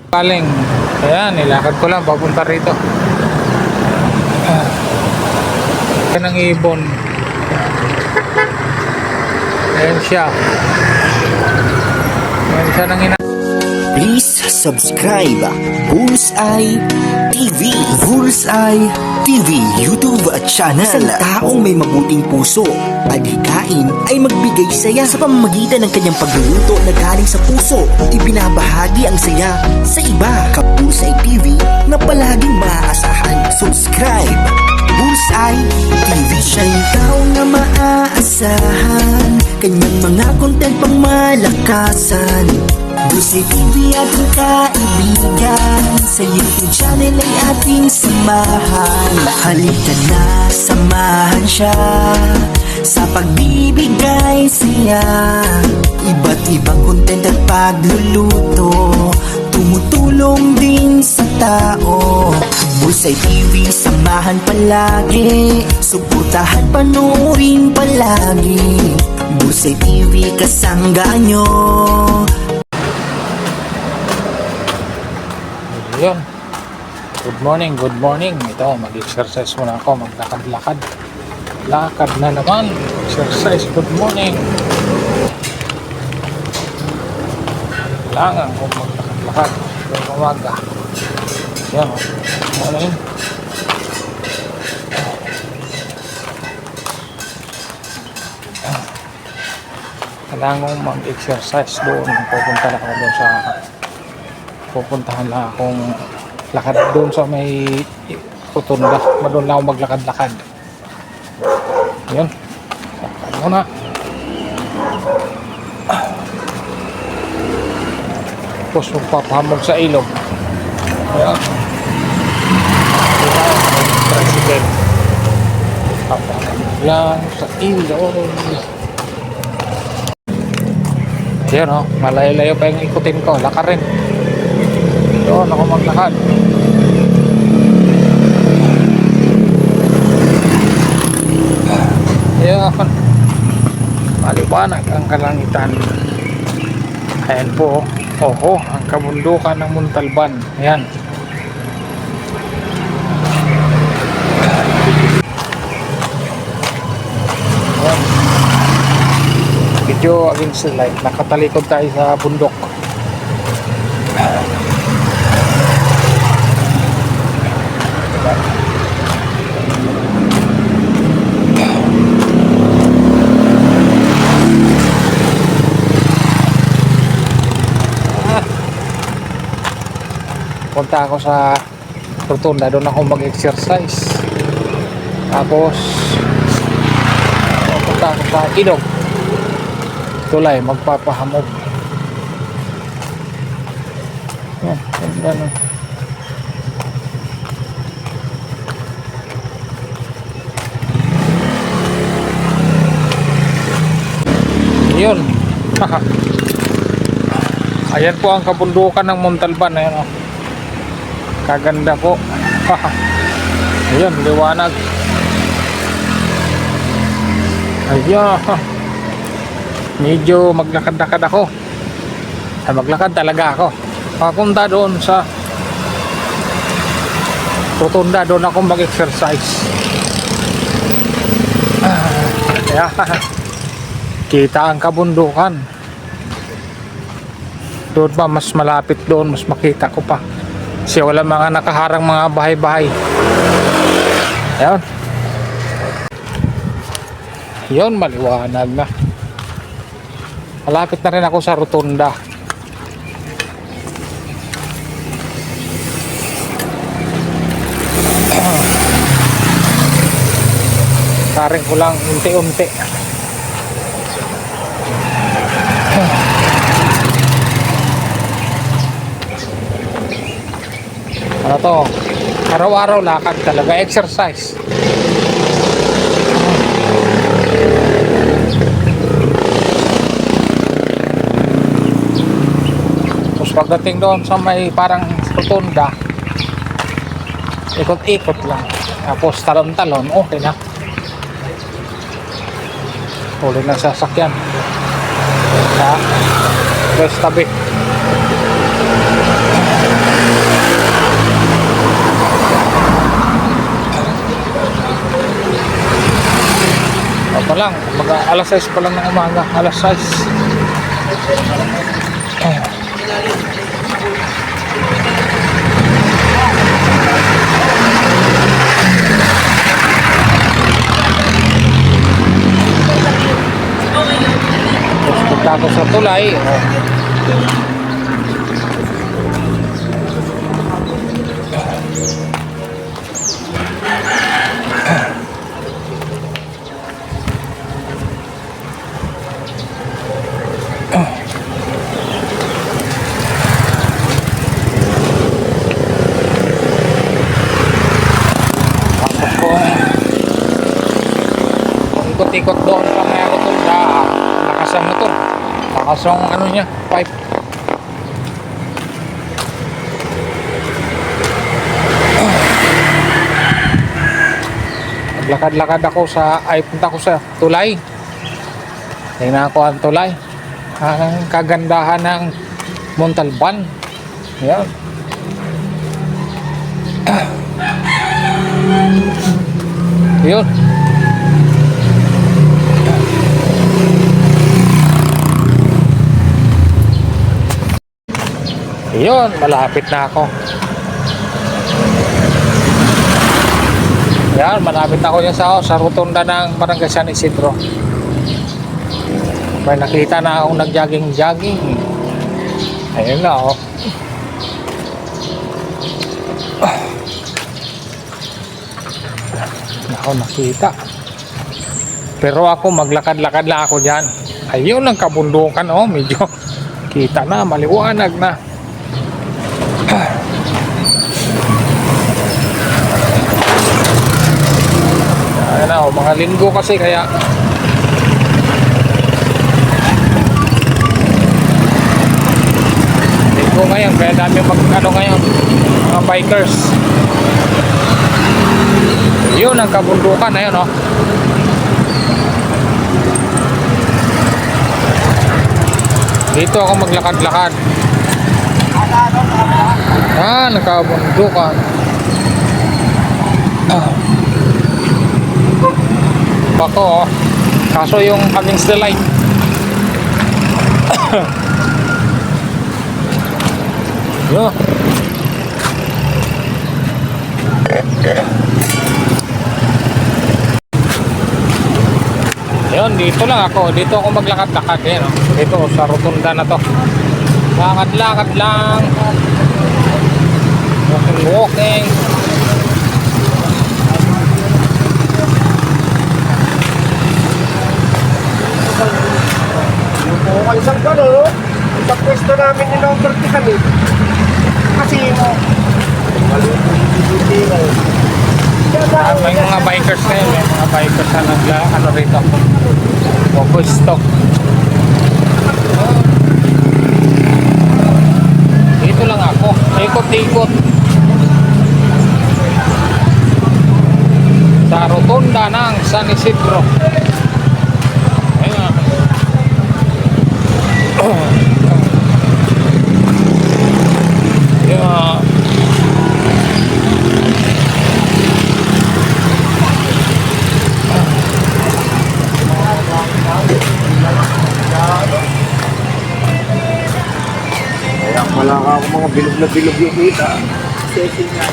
Galing. Ayan, nilakad ko lang papunta rito. Ayan ang ibon. Ayan siya. Ayan siya nang Please subscribe Bullseye TV. Bullseye TV YouTube channel. Isang taong may mabuting puso, adhikain ay magbigay saya sa pamamagitan ng kanyang pagluluto na galing sa puso. Ibinabahagi ang saya sa iba. Bullseye TV na palaging maaasahan. Subscribe Bullseye TV. Siya'y tao na maaasahan, kanyang mga content pang malakasan. Bullseye TV ating kaibigan, sa YouTube channel ay ating samahan. Halika na, samahan siya sa pagbibigay saya. Iba't ibang content at pagluluto, tumutulong din sa tao. Bullseye TV, samahan palagi, suportahan, panoorin palagi. Bullseye TV, kasangga nyo. Yun. Good morning, good morning. Ito, mag-exercise muna ako, maglakad-lakad. Lakad na naman. Exercise, good morning. Kailangan kong maglakad-lakad. Yung umaga. Yan, morning. Kailangan kong mag-exercise doon. Pupunta na ako doon sa pupuntahan lang akong lakad doon sa may rotunda. Doon lang ako maglakad-lakad. Yun. Lakad muna. Tapos magpapahamog sa ilog. Ayan. Tricycle. Papahamog lang sa ilog. Ayan o. Malayo-layo pa yung ikutin ko. Laka rin. Doon ako maglakad. Ayan. Maliwanag ang kalangitan. Ayan po. Oho, ang kabundukan ng Montalban. Ayan. Ayan. Video against the light. Nakatalikod tayo sa bundok. Punta ako sa rotunda, doon ako mag-exercise. Tapos punta ako sa ilog, tulay, magpapahamog. Yan, gano'n. Yun. Ayan po ang kabundukan ng Montalban. Ayan o. Kaganda po. Ayan, liwanag. Ayan. Medyo maglakad-lakad ako. Ay, maglakad talaga ako. Papunta doon sa rotunda, doon ako mag-exercise. Ayan. Kita ang kabundukan. Doon pa, mas malapit doon, mas makita ko pa. Kasi wala mga nakaharang mga bahay-bahay. Ayan. Yun, maliwanag na. Malapit na rin ako sa rotunda. Taring ko lang unti-unti. Ano to? Araw-araw lakad talaga, exercise. Tapos pagdating doon sa may parang rotunda, ikot-ikot lang. Tapos talon-talon, okay na. Huli ng sasakyan. Sa tabi. pa lang, alas 6 pa lang ng umaga, alas 6. Tapos punta ako sa tulay. Ikot-ikot doon sa may rotunda, lakas ang motor, lakas ang ano niya, pipe. Naglakad-lakad ako punta ko sa tulay. Tingnan ko ang tulay, ang kagandahan ng Montalban. Yan. Yun. Yun, malapit na ako. Yan, malapit na ako yan sa rotunda ng Barangay San Isidro. May nakita na akong nag-jogging. Ayun na, oh. Ako nakita. Pero ako, maglakad-lakad na ako dyan. Ayun, ang kabundukan, oh. Medyo kita na, maliwanag na. Ayan na, oh, mga linggo kasi kaya linggo ngayon, kaya dami ngayon, mga bikers. Yun ang kabundukan, ayun, oh. Dito ako maglakad-lakad. Nakabundukan. Bako, oh. Kaso yung against the light. Yo. Yun, dito lang ako. Dito ako maglakad-lakad. Yan, oh. Dito, sa rotunda na to. Lakad-lakad lang. Walking. Yung isang gano'n, sa pwesto namin ni number 2 kami. Kasi mo, May mga bikers na yun. May mga bikers na ano rito. Pwesto. Dito lang ako. Ikot-ikot. Sa rotunda ng San Isidro. Ayan. Ayan. kaya wala ka ako mga bilog na bilog yung kita. Setting nga.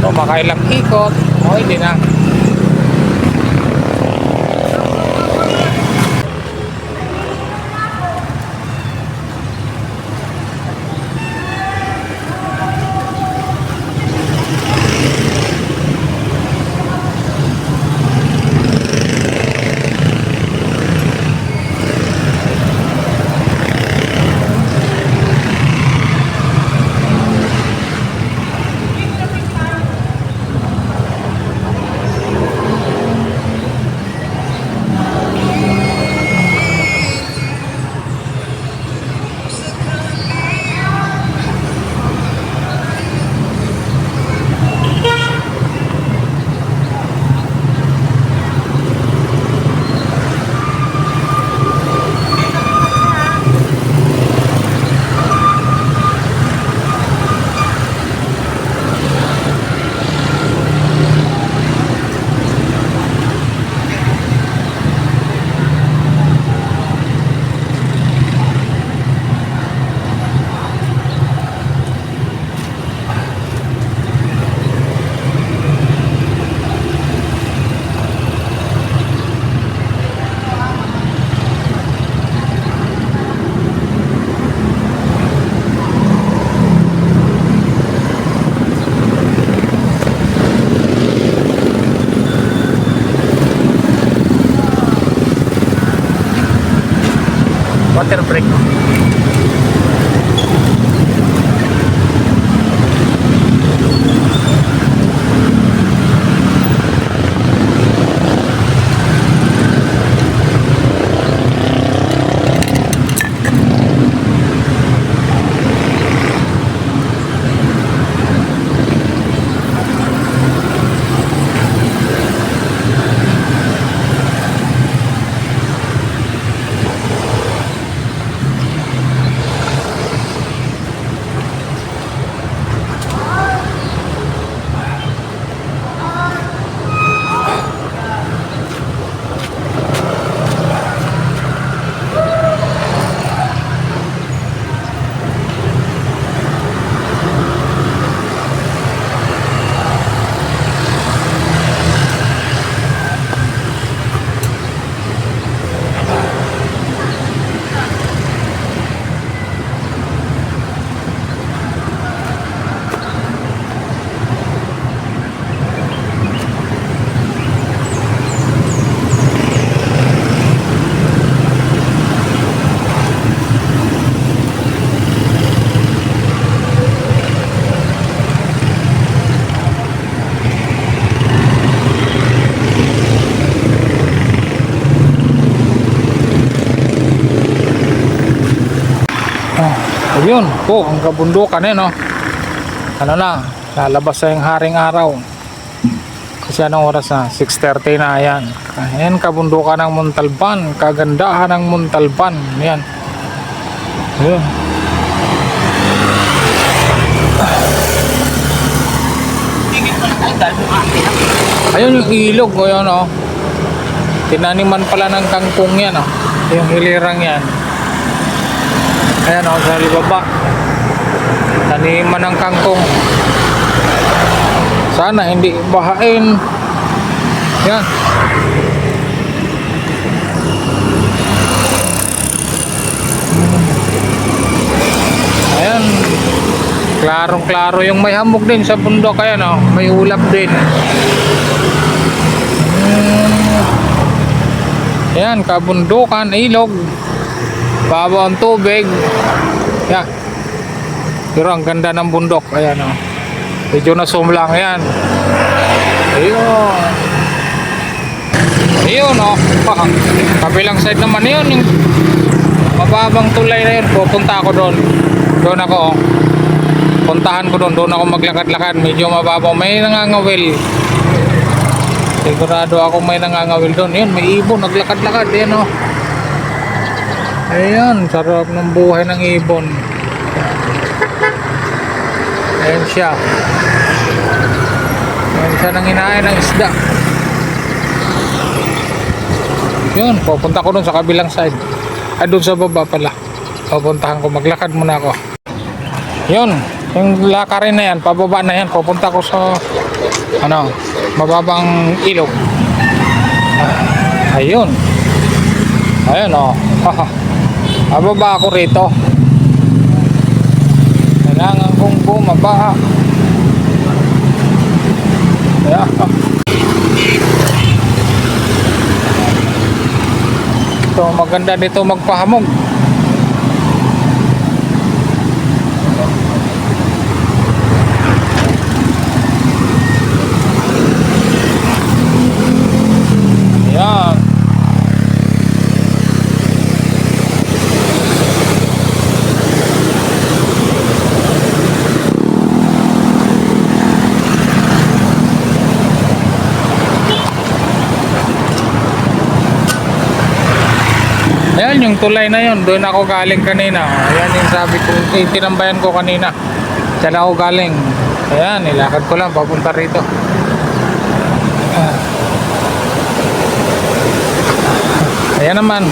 So, makailang ikot. O, hindi na. water brake. Yun po ang kabundukan no. Ano na, lalabas na yung haring araw. Kasi anong oras na? 6:30 na yan. Ayan, kabundukan ng Montalban. Kagandahan ng Montalban. Yan. Yun. Ayun yung ilog o yun o. Tinaniman pala ng kangkong yan o. Yung hilirang yan. Ayan o, sa libaba. Taniman ng kangkong. Sana hindi bahain. Yan. Ayan. Klarong-klaro yung may hamog din sa bundok. Ayan o, may ulap din. Ayan, kabundukan, ilog. Babaw ang tubig. Yan. Pero ang ganda ng bundok. Ayan o. Medyo nasumlang yan. Ayun. Ayun o. Kabilang side naman yun. Yung mababang tulay na yun. Pupunta ako doon. Doon ako o. Puntahan ko doon. Doon ako maglakad-lakad. Medyo mababaw. May nangangawil. Sigurado ako may nangangawil doon. Yun, may ibon. Naglakad-lakad. Yan o. Ayan, sarap ng buhay ng ibon. Ayan siya. Ayan siya nang hinain ng isda. Yun, pupunta ko dun sa kabilang side. Ay, dun sa baba pala. Pupuntahan ko, maglakad muna ako. Yun, yung lakarin na yan, pababa na yan. Pupunta ko sa, ano, mababang ilog. Ayun. Ayun, oh. Bababa ako rito. Kailangan kong bumaba. Kaya ito, maganda dito magpahamog. Ayan. Ayan yung tulay na yun, doon ako galing kanina. Ayan yung sabi ko, tinambayan ko kanina. Diyan ako galing. Ayan, nilakad ko lang papunta rito. Ayan naman.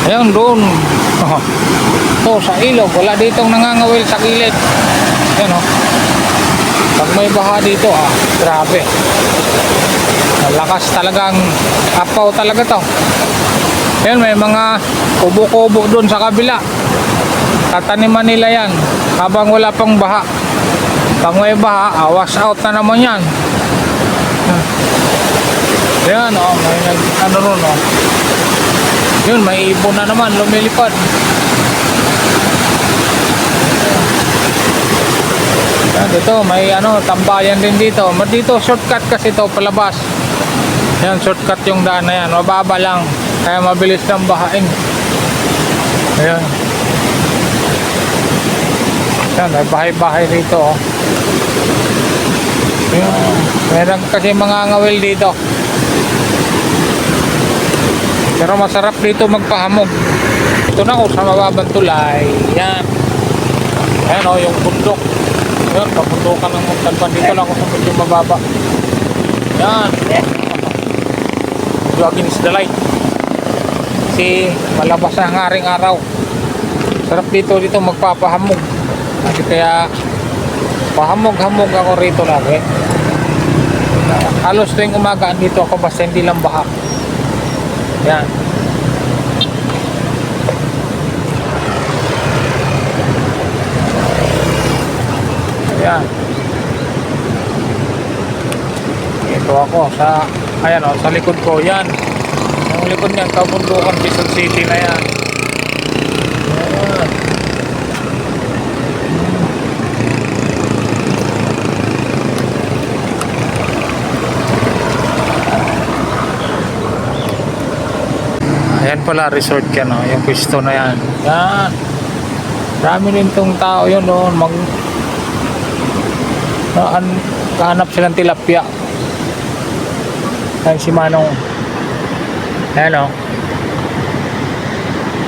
Ayan doon. Ito sa ilog, wala ditong nangangawil sa gilid. Ayan o. Pag may baha dito grabe. Malakas talagang apaw talaga to. Ayan, may mga kubo-kubo doon sa kabila. Tataniman nila yan habang wala pang baha. Pag may baha, wash out na naman yan. Yan oh, may ano ron oh. Yun, may ibon na naman, lumilipad. Yan, dito, may ano, tambayan din dito. Dito, shortcut kasi ito, palabas. Yan, shortcut yung daan na yan. Mababa lang, kaya mabilis lang bahain. Ayan. Yan, may bahay-bahay dito oh. Yan. Meron kasi mga ngawil dito. Pero masarap dito magpahamog. Ito na ako sa mababang tulay. Yan. Ayan o, yung bundok. Yan, kabundukan ng Montalban. Dito lang ako sa medyo mababa. Yan. Medyo against the light. Kasi malabas ang haring araw. Sarap dito magpapahamog. Kasi kaya pahamog-hamog ako rito lagi. Halos tuwing umaga dito ako basta hindi lang baha. Yan. Yan. Ito ako sa, ayan o, sa likod ko. Yan. Ang likod niyan, kabundukan, Quezon City na yan. Yan. Ayan pala, resort yan o, yung pwesto na yan. Yan. Dami rin tong tao yun o, kahanap silang tilapia. Ayan si Manong. Ayan o.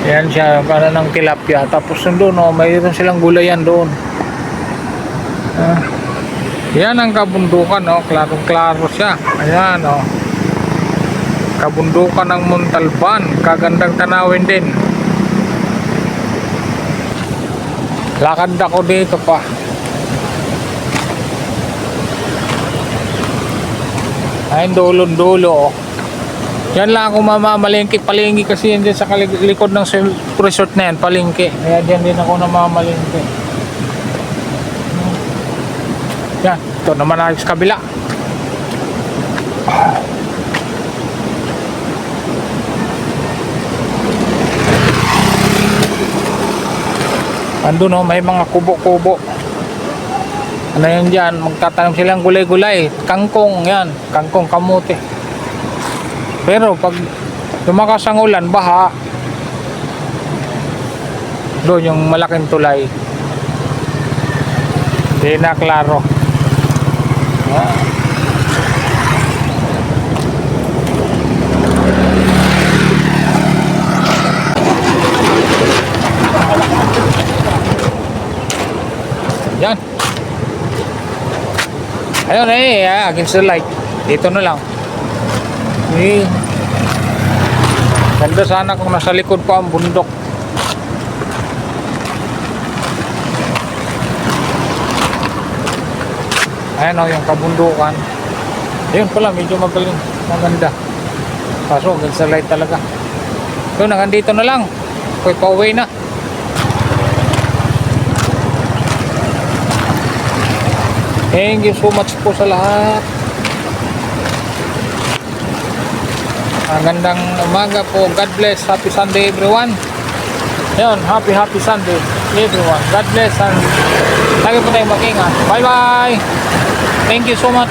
Ayan siya, kanan ng tilapia. Tapos doon o, mayroon silang gulayan doon. Yan ang kabundukan o, klarong-klaro siya. Ayan o. Kabundukan ng Montalban, kagandang tanawin din. Lakad ako dito pa. Ayun, dulo-dulo. Yan lang ako mamamalingki, palingki kasi yan dyan sa likod ng resort na yan, palingki. Kaya dyan din ako namamalingki. Yan, ito naman ako sa kabila. Andun o, may mga kubo-kubo. Ano yan dyan, magtatanim silang gulay-gulay. Kangkong yan, kangkong kamote. Pero pag lumakas ang ulan, baha. Doon yung malaking tulay. Hindi na klaro. Yan. Ayun against the light. Dito na lang. Ganda sana kung nasa likod pa ang bundok. Ayan o, yung kabundukan. Ayun pala, medyo magaling. Maganda. Kaso, against the light talaga. Yun, hanggang dito na lang. Okay, pauwi na. Thank you so much po sa lahat. Magandang umaga po. God bless. Happy Sunday everyone. Yun, happy Sunday everyone. God bless and lagi po tayong mag-ingat. Bye bye. Thank you so much.